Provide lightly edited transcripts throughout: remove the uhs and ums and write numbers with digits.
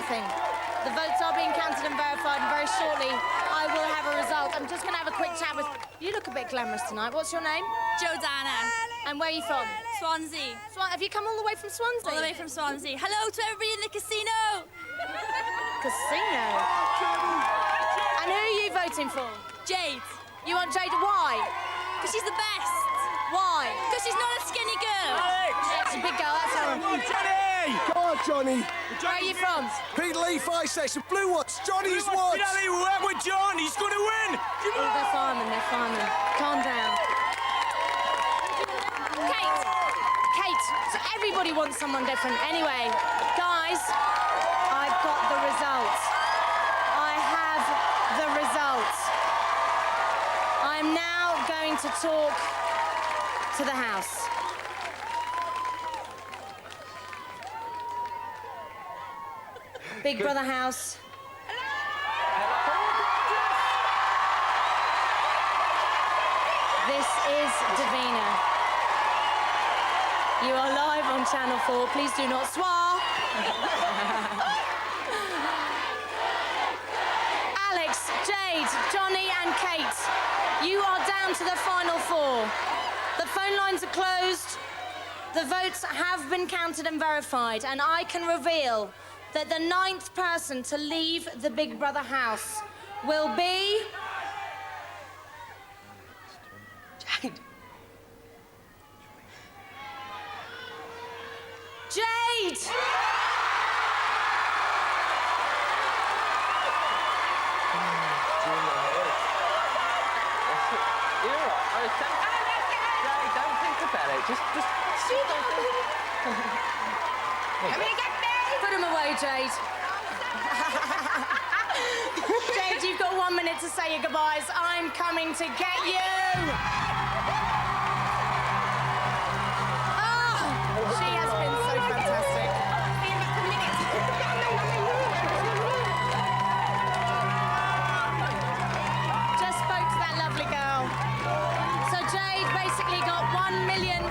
nothing. The votes are being counted and verified, and very shortly I will have a result. I'm just going to have a quick chat with... You look a bit glamorous tonight. What's your name? Jordana. And where are you from? Swansea. Have you come all the way from Swansea? All the way from Swansea. Hello to everybody in the casino. Casino? And who are you voting for? Jade. You want Jade? Why? Because she's the best. Why? Because she's not a skinny girl. She's a big girl, that's her. Johnny! Go on, Johnny. Where are you from? Peterlee Fire Station. Blue Watch. Johnny's Watch. Johnny, we're John. He's going to win. Oh, they're firemen, they're firemen. Calm down. Kate, so everybody wants someone different. Anyway, guys, I've got the results. I have the results. I'm now going to talk to the House. Big Brother House. This is Davina. You are live on Channel 4. Please do not swear. Alex, Jade, Johnny and Kate, you are down to the final four. The phone lines are closed. The votes have been counted and verified, and I can reveal that the 9th person to leave the Big Brother house will be... Jade. Jade! Don't think about it. Just Put him away, Jade. Jade, you've got 1 minute to say your goodbyes. I'm coming to get you. Oh, she has been so fantastic. Just spoke to that lovely girl. So Jade basically got 1,400,000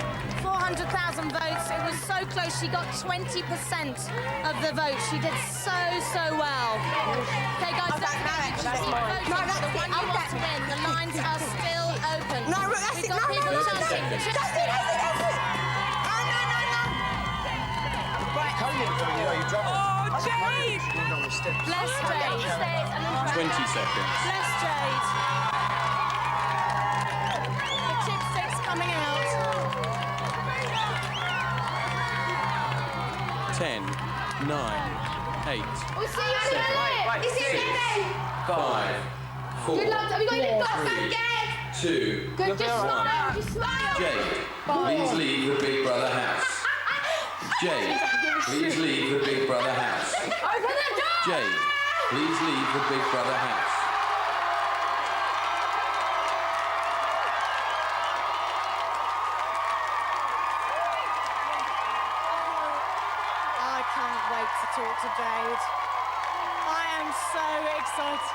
votes. It was so close. She got 20% of the vote. She did so well. Okay, guys, that's the one you want to win. The lines are still open. No, that's We've it. got No, people no, chanting. that's it. Oh, Jade! Bless Jade. 20 seconds. Bless Jade. The chipstick's coming out. 10, 9, 8, We'll see you in a minute. Is it in? 5, 4, Good luck. Have you got your lips gloss? Don't get 2, Good, just smile. Just smile. Jade, please leave the Big Brother house. Jade, please leave the Big Brother house. Open the door. Jade, please leave the Big Brother house. I can't wait to talk to Jade. I am so excited.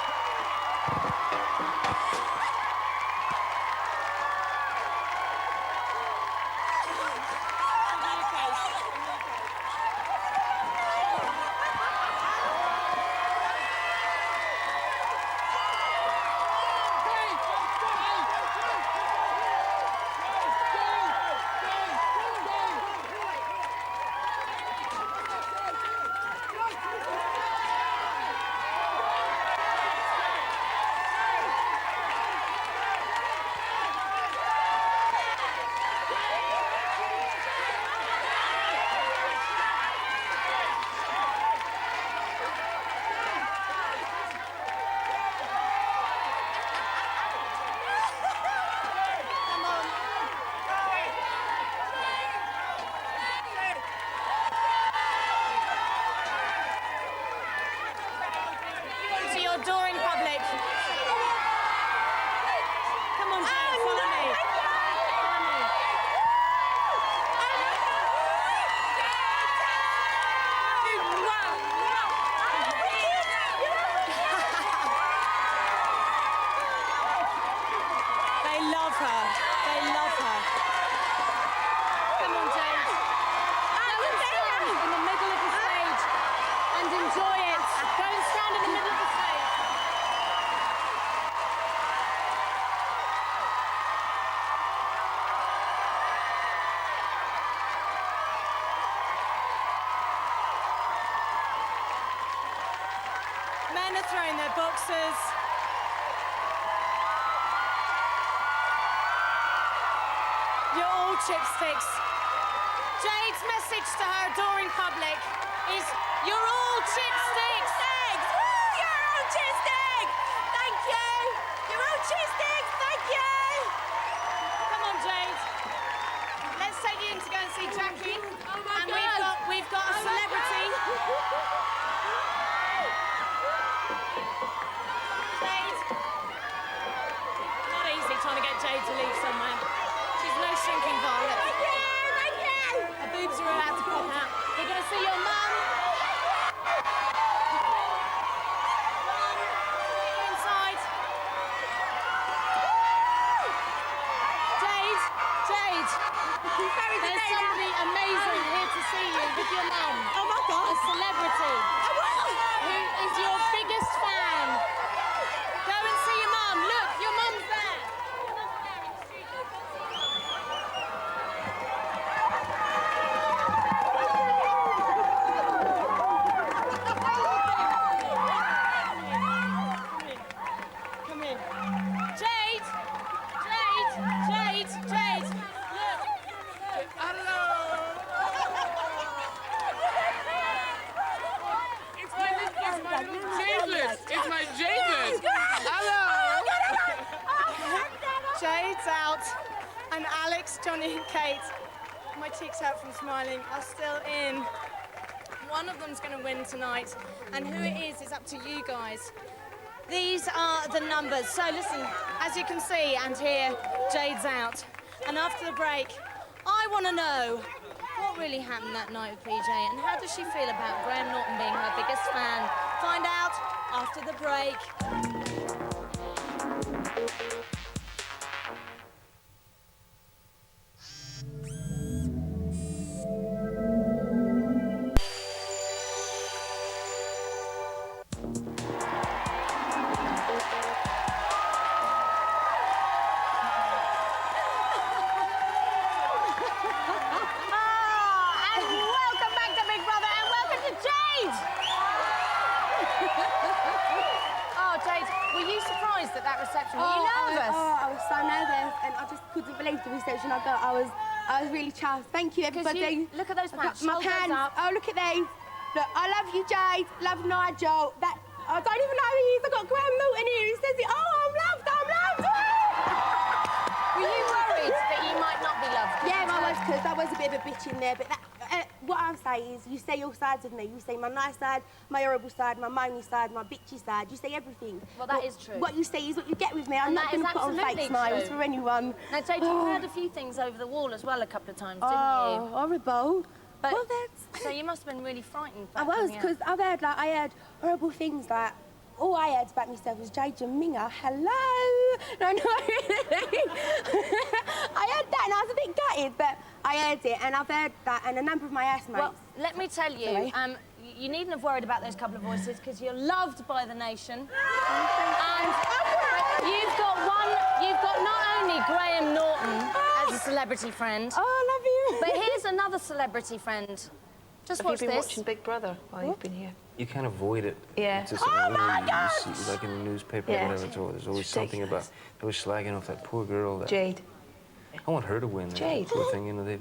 throwing their boxes. You're all chipsticks. Jade's message to her adoring public is, you're all chipsticks. You're all chipsticks! Thank you! You're all chipsticks! Thank you! Come on, Jade. Let's take you in to go and see Jackie. Oh my and God. we've got a celebrity. Jade. Not easy trying to get Jade to leave somewhere. She's no shrinking violet. Thank you! Her boobs are about to pop out. You're going to see your mum. Mum, take you inside. Jade, Jade. There's somebody amazing here to see you with your mum. Oh my God! A celebrity who is your biggest fan. Go and see your mum. Look, your mum's there. Your mum's there in the studio. Come in. Jade! Jade! Jade! Jade! Look! It's my Jadeless. Hello. Jade's out, and Alex, Johnny, and Kate, my cheeks hurt from smiling, are still in. One of them's going to win tonight, and who it is up to you guys. These are the numbers. So listen, as you can see and hear, Jade's out. And after the break, I want to know what really happened that night with PJ, and how does she feel about Graham Norton being her biggest fan? Find out after the break. And welcome back to Big Brother, and welcome to Jade! Oh, Jade, were you surprised at that reception? Were you nervous? I was so nervous, and I just couldn't believe the reception I got. I was really chuffed. Thank you, everybody. Look at those pants. My Shoulders pants. up. Oh, look at these. Look, I love you, Jade. Love Nigel. That I don't even know who he is. I got Graham Norton here. He says it. Oh, I'm loved. I'm loved. Were you worried that you might not be loved? Yeah, I was a bit of a bitch in there, but what I say is, you see all sides of me. You see my nice side, my horrible side, my moany side, my bitchy side. You see everything. Well, that is true. What you see is what you get with me. I'm And not that is going to put on fake absolutely smiles true. for anyone. Now, Jade, you heard a few things over the wall as well a couple of times, didn't Oh, you? horrible. But, Well, that's... so you must have been really frightened. I was, because I heard horrible things like, all I heard about myself was Jade Jaminga, hello. No, really. I heard that and I was a bit gutted, but I heard it and I've heard that and a number of my housemates. Well, let me tell you, Sorry. you needn't have worried about those couple of voices because you're loved by the nation. And you've got not only Graham Norton as a celebrity friend, Oh, I love you. but here's another celebrity friend. Just watch Have you been this. watching Big Brother while you've been here? You can't avoid it. Yeah. It's just you see, like in the newspaper Yeah. or whatever, there's always It's something about ridiculous. they always slagging off that poor girl. That, Jade. I want her to win. Jade. Poor thing, you know, they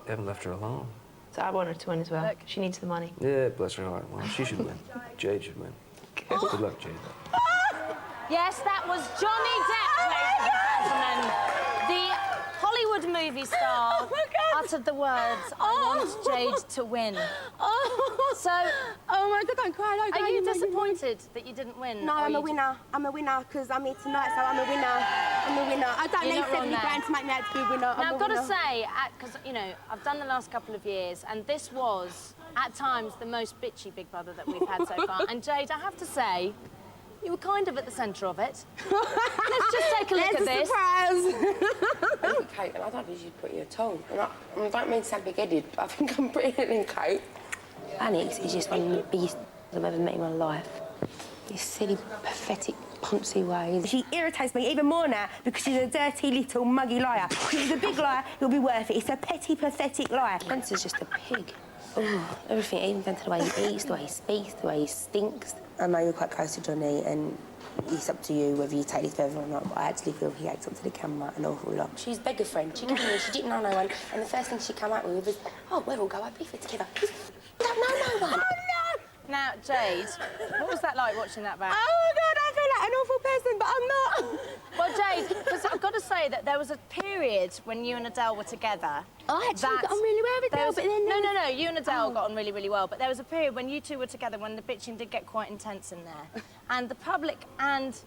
haven't left her alone. So I want her to win as well. Look. She needs the money. Yeah, bless her heart. Well, she should win. Jade should win. Good luck, Jade. Yes, that was Johnny Depp, ladies and gentlemen. The Hollywood movie star uttered the words, I want Jade to win. So, Oh my God, don't cry, don't cry. are you know disappointed that you didn't win? No, or I'm you a winner. I'm a winner because I'm here tonight, so I'm a winner. I'm a winner. I don't You're need not wrong 70 there. grand to make me out to be a winner. Now, I'm I've a got to winner. say, because, you know, I've done the last couple of years, and this was, at times, the most bitchy Big Brother that we've had so far. And, Jade, I have to say, you were kind of at the centre of it. Let's just take a look at this. Surprise. Kate, and I don't usually put you at all. And I don't mean to sound big-headed, but I think I'm prettier than Kate. Alex is just one of the biggest I've ever met in my life. His silly, pathetic, poncy ways. She irritates me even more now because she's a dirty little muggy liar. If she's a big liar, it'll be worth it. It's a petty, pathetic lie. Spencer's just a pig. Oh, everything, even down to the way he eats, the way he speaks, the way he stinks. I know you're quite close to Johnny, and it's up to you whether you take this further or not, but I actually feel he acts up to the camera an awful lot. She's beggar friend. She came in, she didn't know no one, and the first thing she came out with was, oh, we'll all go out beefing together. We don't know no one. Oh, no! Now, Jade, what was that like watching that back? Oh, God, I feel like an awful person, but I'm not. Well, Jade, because I've got to say that there was a period when you and Adele were together. I actually got on really well with Adele, but then... No, you and Adele got on really, really well, but there was a period when you two were together when the bitching did get quite intense in there. And the public and,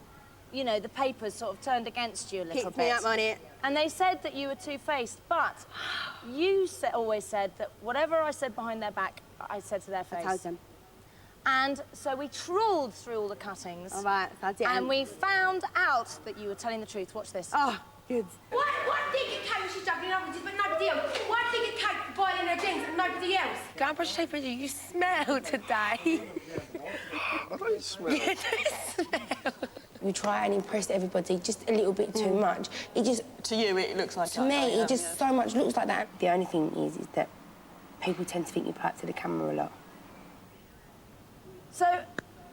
you know, the papers sort of turned against you a little Picked bit. me up on it. And they said that you were two-faced, but you always said that whatever I said behind their back, I said to their face. I told them. And so we trawled through all the cuttings. All right, I did. And we found out that you were telling the truth. Watch this. Oh, good. Why did you Kate when she's juggling oranges but nobody else? Why did you Kate boiling her jeans and nobody else? Go and brush your teeth, Bridget. You smell today. I don't smell. You do smell. You try and impress everybody just a little bit too much. It just... To you, it looks like To me, it just so much looks like that. The only thing is that people tend to think you play up to the camera a lot. So,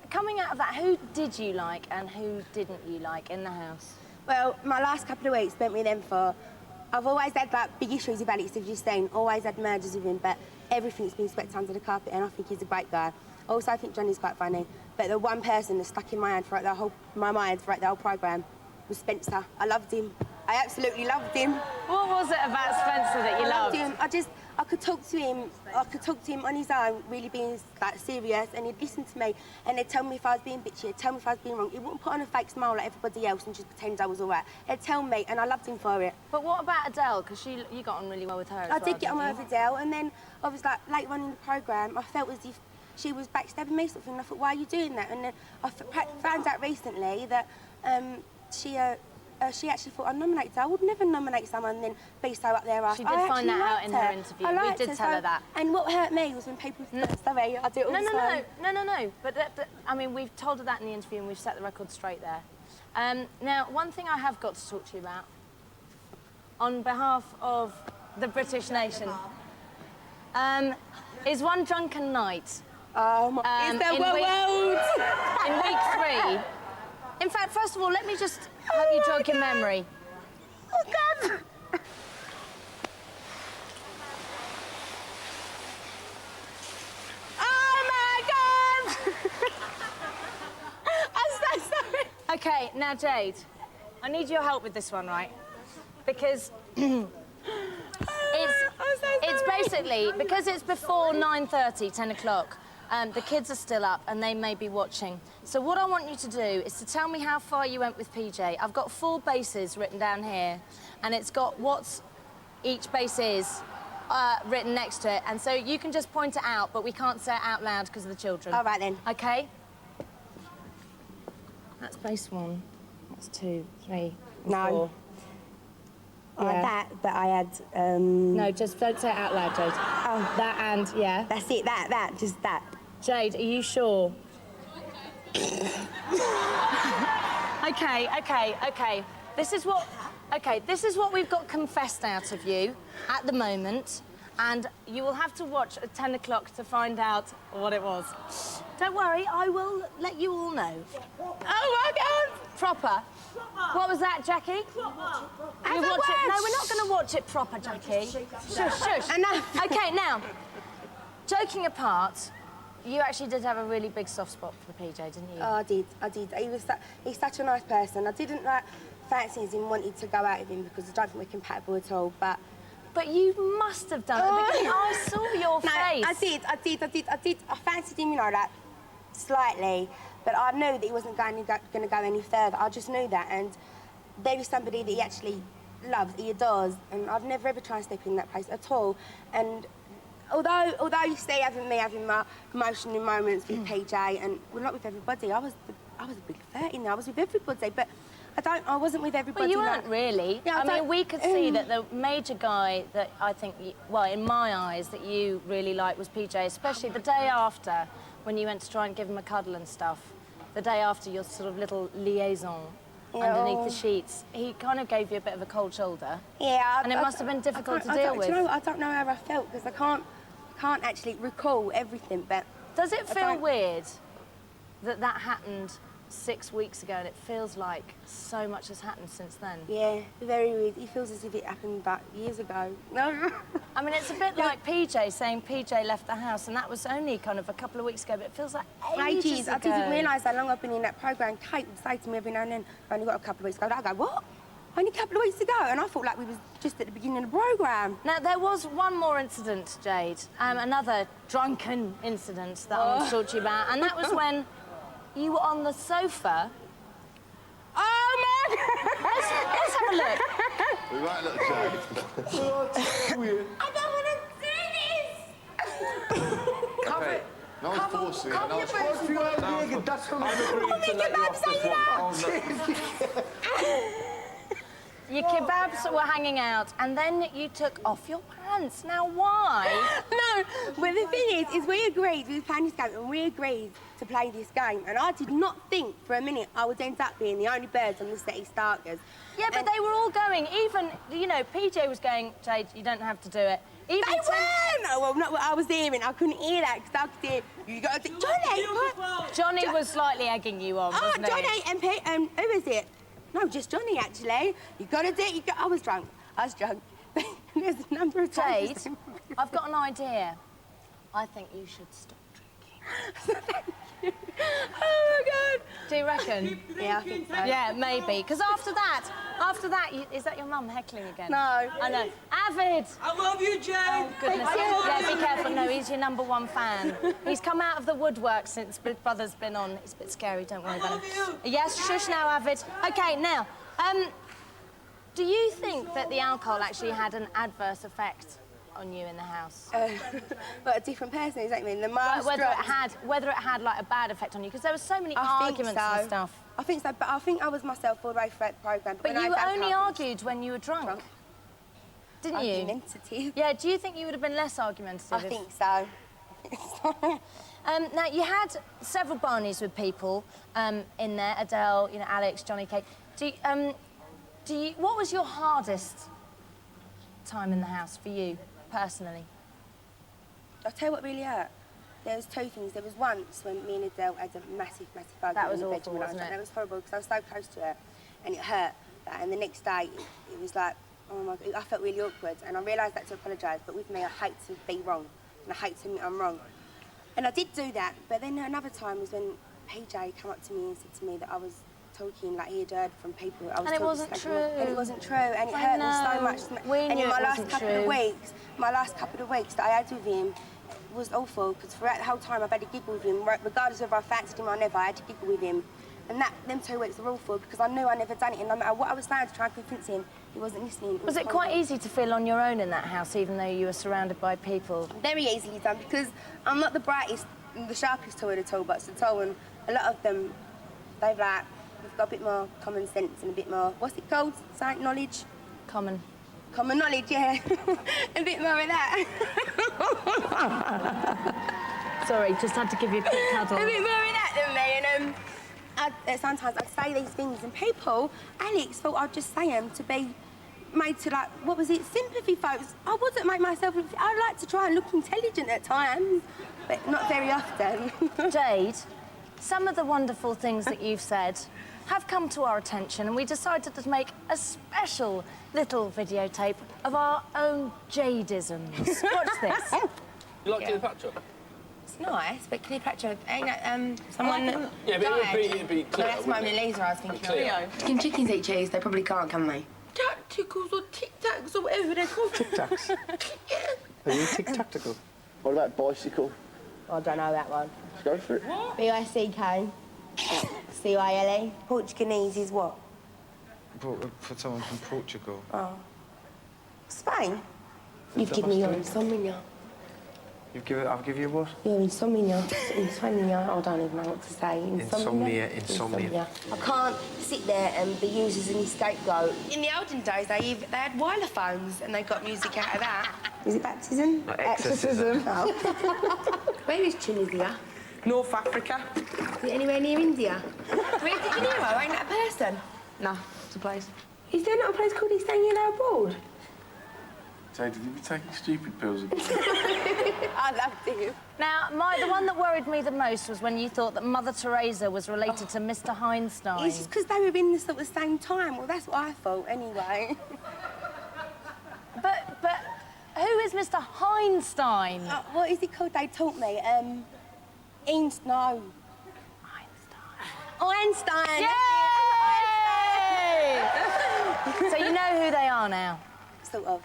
coming out of that, who did you like and who didn't you like in the house? Well, my last couple of weeks spent with them for... I've always had, like, big issues with Alex, if you've seen. Always had mergers with him, but everything's been swept under the carpet, and I think he's a great guy. Also, I think Johnny's quite funny. But the one person that stuck in my mind throughout the whole programme was Spencer. I loved him. I absolutely loved him. What was it about Spencer that you loved? Him. I could talk to him. I could talk to him on his own, really being like serious, and he'd listen to me, and he'd tell me if I was being bitchy, he'd tell me if I was being wrong. He wouldn't put on a fake smile like everybody else and just pretend I was all right. He'd tell me, and I loved him for it. But what about Adele? Because you got on really well with her as well, I did get on didn't with Adele, and then I was like, later on in the programme, I felt as if she was backstabbing me sort of thing, and I thought, why are you doing that? And then I found out recently that she actually thought I nominated her. I would never nominate someone and then be so up there. She did find that out in her interview. We did tell her that. And what hurt me was when people... Sorry, I do it all the time. No. But I mean, we've told her that in the interview and we've set the record straight there. Now, one thing I have got to talk to you about, on behalf of the British nation, is one drunken night. Is there world? In week 3. In fact, first of all, let me just help you jog your memory. Oh, God! Oh, my God! I'm so sorry. OK, now, Jade, I need your help with this one, right? Because it's basically, because it's before 9:30, 10 o'clock, the kids are still up and they may be watching. So what I want you to do is to tell me how far you went with PJ. I've got 4 bases written down here, and it's got what each base is written next to it. And so you can just point it out, but we can't say it out loud because of the children. All right, then. OK? That's base 1. That's 2, 3, No. 4. Yeah. That, but I had... No, just don't say it out loud, Jade. Oh. That and, yeah. That's it, just that. Jade, are you sure? OK. This is what we've got confessed out of you at the moment, and you will have to watch at 10 o'clock to find out what it was. Don't worry, I will let you all know. Oh, my God! Proper. What was that, Jackie? You watch it. No, we're not going to watch it proper, Jackie. Shush. Enough. OK, now, joking apart, you actually did have a really big soft spot for PJ, didn't you? Oh, I did. He's such a nice person. I didn't, like, fancy him, wanted to go out with him because I don't think we're compatible at all, but... But you must have done it because I saw your face. I did. I fancied him, you know, like, slightly, but I knew that he wasn't going to go any further. I just knew that, and there is somebody that he actually loves, he adores, and I've never ever tried to step in that place at all. And although you see me having my emotional moments with PJ, and well, not with everybody, I was a big 13 there. I was with everybody, but I wasn't with everybody. Well, you weren't really. Yeah, I mean, we could see that the major guy that I think, well, in my eyes, that you really liked was PJ, especially the day after, when you went to try and give him a cuddle and stuff. The day after your sort of little liaison underneath the sheets, he kind of gave you a bit of a cold shoulder. Yeah. And it must have been difficult to deal with. Do you know, I don't know how I felt, because I can't actually recall everything, but... Does it feel weird that happened 6 weeks ago, and it feels like so much has happened since then. Yeah, very weird. It feels as if it happened about years ago. No. I mean, it's a bit like PJ saying PJ left the house, and that was only kind of a couple of weeks ago, but it feels like ages ago. I didn't realise how long I've been in that programme. Kate would say to me every now and then, "I only got a couple of weeks ago." I go, "What? Only a couple of weeks ago?" And I thought like we was just at the beginning of the programme. Now, there was one more incident, Jade, another drunken incident that I want to talk to you about, and that was when you were on the sofa. Oh, my God! Let's have a look. We might look Jade. Weird. I don't want to do this! Okay. No one's forcing it. No one's forcing it. That's how I'm agreeing to let you off this one. Your kebabs were hanging out, and then you took off your pants. Now, why? No, but the thing is we agreed, we were playing this game, and we agreed to play this game, and I did not think for a minute I would end up being the only birds on the City Starkers. Yeah, but they were all going. Even, you know, PJ was going, "Jade, you don't have to do it." Even They weren't! Oh, well, not what I was hearing. I couldn't hear that, because I could hear, you got to... Johnny was slightly egging you on, wasn't Johnny he? and Pete, who is it? No, just Johnny, actually. You got to do it. I was drunk. There's a number of times. Jade, I've got an idea. I think you should stop drinking. Oh, my God. Do you reckon? Yeah, I think so. Yeah, maybe. Because after that, is that your mum heckling again? No. I know. Avid! I love you, Jade. Oh, goodness. Yeah, be careful. No, he's your #1 fan. He's come out of the woodwork since Big Brother's been on. It's a bit scary, don't worry about him. Yes, shush now, Avid. OK, now, do you think that the alcohol actually had an adverse effect on you in the house? But a different person, is that what you mean? The mask whether it had like a bad effect on you, because there were so many arguments and stuff. I think so, but I think I was myself all the way throughout the programme. But you only argued when you were drunk. Didn't you? Argumentative. Yeah, do you think you would have been less argumentative? I think so. Now, you had several Barneys with people in there, Adele, you know, Alex, Johnny, Kate. What was your hardest time in the house for you, personally? I'll tell you what really hurt. There was two things. There was once when me and Adele had a massive argument. That was in the awful, bedroom, wasn't it? That was horrible, because I was so close to her, and it hurt. And the next day, it was like, oh my God, I felt really awkward, and I realised that to apologise, but with me, I hate to be wrong, and I hate to admit I'm wrong. And I did do that, but then another time was when PJ came up to me and said to me that I was talking like he had heard from people. I was And it talking wasn't like, true. And it wasn't true, and it hurt me so much. We and knew in my it last wasn't couple true. of weeks, my last couple of weeks that I had with him was awful, because throughout the whole time I've had a giggle with him, regardless of if I fancied him or never, I had to giggle with him. And them 2 weeks were awful, because I knew I never done it, and no matter what I was saying to try and convince him, he wasn't listening. Was it quite easy to feel on your own in that house, even though you were surrounded by people? Very easily done, because I'm not the brightest, the sharpest tool of the toolbox at all, and a lot of them, we've got a bit more common sense and a bit more, what's it called? Science knowledge? Common knowledge, yeah. A bit more of that. Sorry, just had to give you a quick cuddle. A bit more of that than me, and sometimes I'd say these things, and people, Alex thought I'd just say them to be made to, like, what was it, sympathy votes. I wouldn't make myself look, I like to try and look intelligent at times, but not very often. Jade, some of the wonderful things that you've said have come to our attention, and we decided to make a special little videotape of our own Jadeisms. Watch this. You like Cleopatra? It's nice, but Cleopatra, ain't that someone that Yeah, but died? it'd be clear. No, that's Mona Lisa I was thinking Clear. of. Can chickens eat cheese? They probably can't, can they? Tacticals or tic-tacs or whatever they're called. Tic-tacs. Are you tic-tactical? What about bicycle? I don't know that one. Let's go for it. B-I-C-K. C-I-L-E. Portuguese is what? For someone from Portugal. Oh. Spain? You've given me your insomnia. I'll give you what? Your insomnia. Insomnia. I don't even know what to say. Insomnia. I can't sit there and be used as an scapegoat. In the olden days, they had xylophones and they got music out of that. Is it baptism? No, exorcism. Oh. Where is Tunisia? North Africa. Is it anywhere near India? Where's De Janeiro? Ain't that a person? No, it's a place. Is there not a place called East Anglia abroad? Jade, have you been taking stupid pills again? I loved him. Now, the one that worried me the most was when you thought that Mother Teresa was related to Mr. Heinstein. It's just because they were in this at the same time. Well, that's what I thought, anyway. But who is Mr. Heinstein? What is it called? They taught me. No. Einstein. Yay! So you know who they are now? Sort of.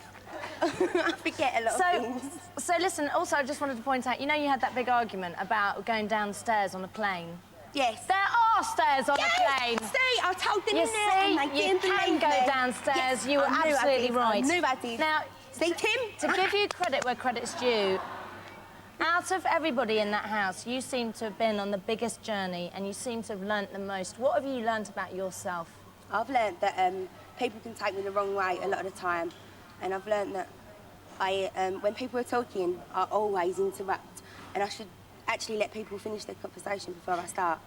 I forget a lot of things. So listen, also I just wanted to point out, you know you had that big argument about going downstairs on a plane? Yes. There are stairs on a plane. See, I told them You in there and they see, you didn't can believe go me. downstairs. Yes, You were I knew I absolutely did. right. I knew I did. Now, see, Tim? to give you credit where credit's due, out of everybody in that house, you seem to have been on the biggest journey and you seem to have learnt the most. What have you learnt about yourself? I've learnt that people can take me the wrong way a lot of the time, and I've learnt that when people are talking, I always interrupt, and I should actually let people finish their conversation before I start.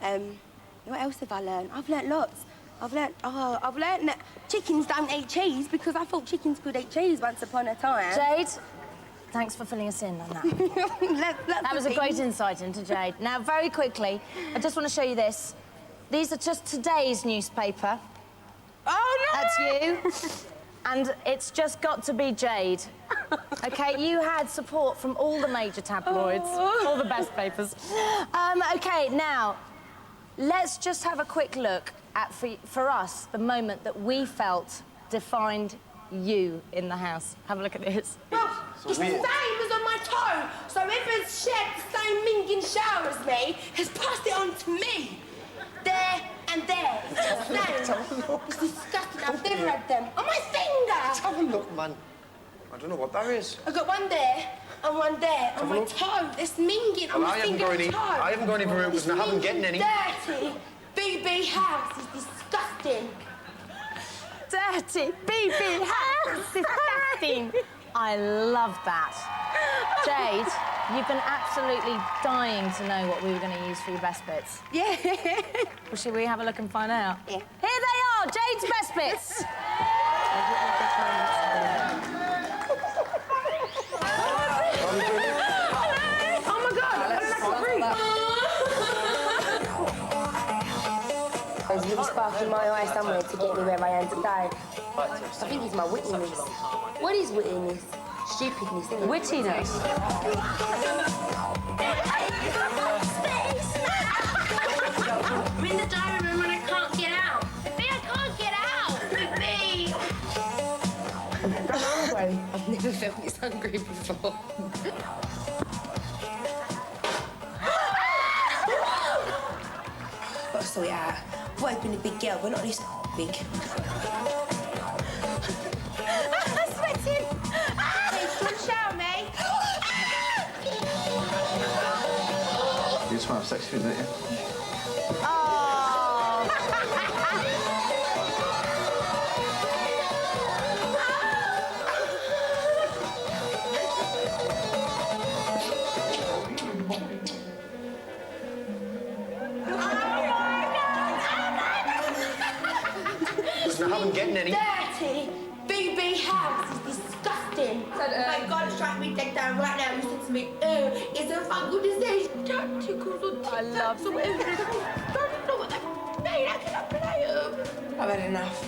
What else have I learnt? I've learnt lots. I've learnt that chickens don't eat cheese because I thought chickens could eat cheese once upon a time. Jade, thanks for filling us in on that. That was a great insight into Jade. Now, very quickly, I just want to show you this. These are just today's newspaper. Oh, no! That's you. And it's just got to be Jade. OK, you had support from all the major tabloids, all the best papers. OK, now, let's just have a quick look at, for us, the moment that we felt defined you in the house. Have a look at this. Well, it's the same as on my toe. So whoever's shared the same minging shower as me has passed it on to me. There and there. It's the same. It's disgusting. I've never had them. On my finger. Let's have a look, man. I don't know what that is. I've got one there and one there on my toe. There's minging on my finger and toe. I haven't got any verrucas and I haven't getting any. Dirty. BB house is disgusting. Dirty BB house, disgusting. I love that. Jade, you've been absolutely dying to know what we were going to use for your best bits. Yeah. Well, should we have a look and find out? Yeah. Here they are, Jade's best bits. Oh my God, There's a little spark in my eye somewhere to get me where I am today. I think it's my wittiness. What is wittiness? Stupidness, isn't it? Wittiness. I'm in the diary room and I can't get out. Baby, I can't get out. Baby. I'm hungry. I've never felt this hungry before. Gotta sort it out. I've always been a big girl, but not this big. I'm sweating. Please, come shower me. You just want to have sex with it, yeah? Listen, I haven't getting any. Dirty BB house is disgusting. My God, strike me dead down right now. You said to me, it's a fungal disease. Don't tickles or tic-tacs or whatever it is. I don't know what they mean. How can I play them? I've had enough.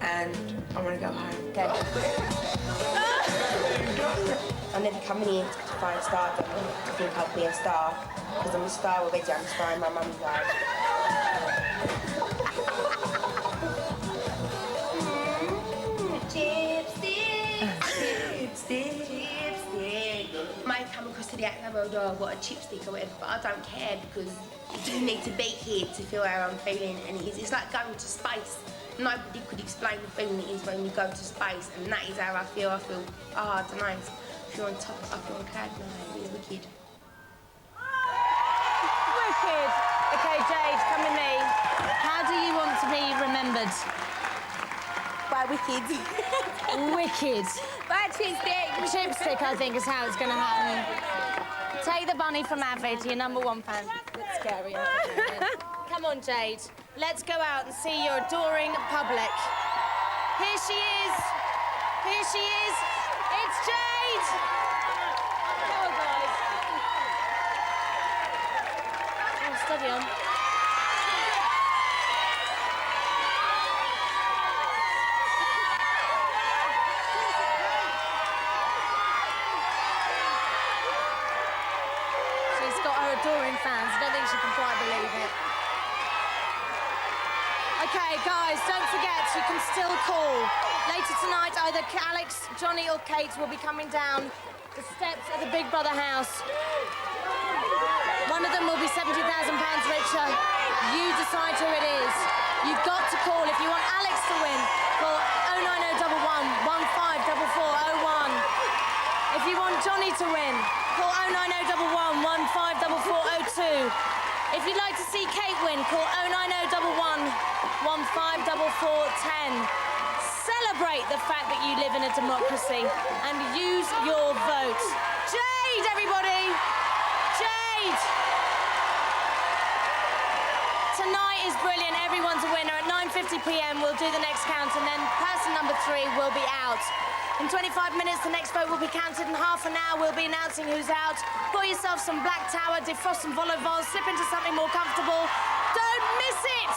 And I want to go home. Okay. I'm never coming here to find stars. I think I'll be a star. Because I'm a star already. I'm a star in my mum's life. Might come across to the act of what a chipstick or whatever, but I don't care because you need to be here to feel how I'm feeling, and it's like going to space. Nobody could explain the feeling it is when you go to space, and that is how I feel. I don't know. I feel on top. I feel on cloud nine. It's wicked. Wicked. OK, Jade, come with me. How do you want to be remembered? By wicked. Wicked. By chipstick. Chipstick, I think, is how it's going to happen. Take the bunny from Avid, your #1 fan. It's scary. Come on, Jade. Let's go out and see your adoring public. Here she is. Here she is. It's Jade. Come on, guys. Oh, steady on. She's got her adoring fans. I don't think she can quite believe it. Okay, guys, don't forget, you can still call. Later tonight, either Alex, Johnny or Kate will be coming down the steps at the Big Brother house. One of them will be £70,000 richer. You decide who it is. You've got to call. If you want Alex to win, call 09011 154401. If you want Johnny to win, call 09011 154402. If you'd like to see Kate win, call 09011 154410. Celebrate the fact that you live in a democracy and use your vote. Jade, everybody! Jade! Tonight is brilliant. Everyone's a winner. At 9:50 p.m. we'll do the next count and then person number 3 will be out. In 25 minutes, the next vote will be counted. In half an hour, we'll be announcing who's out. Pour yourself some Black Tower, defrost some vol au vent, slip into something more comfortable. Don't miss it!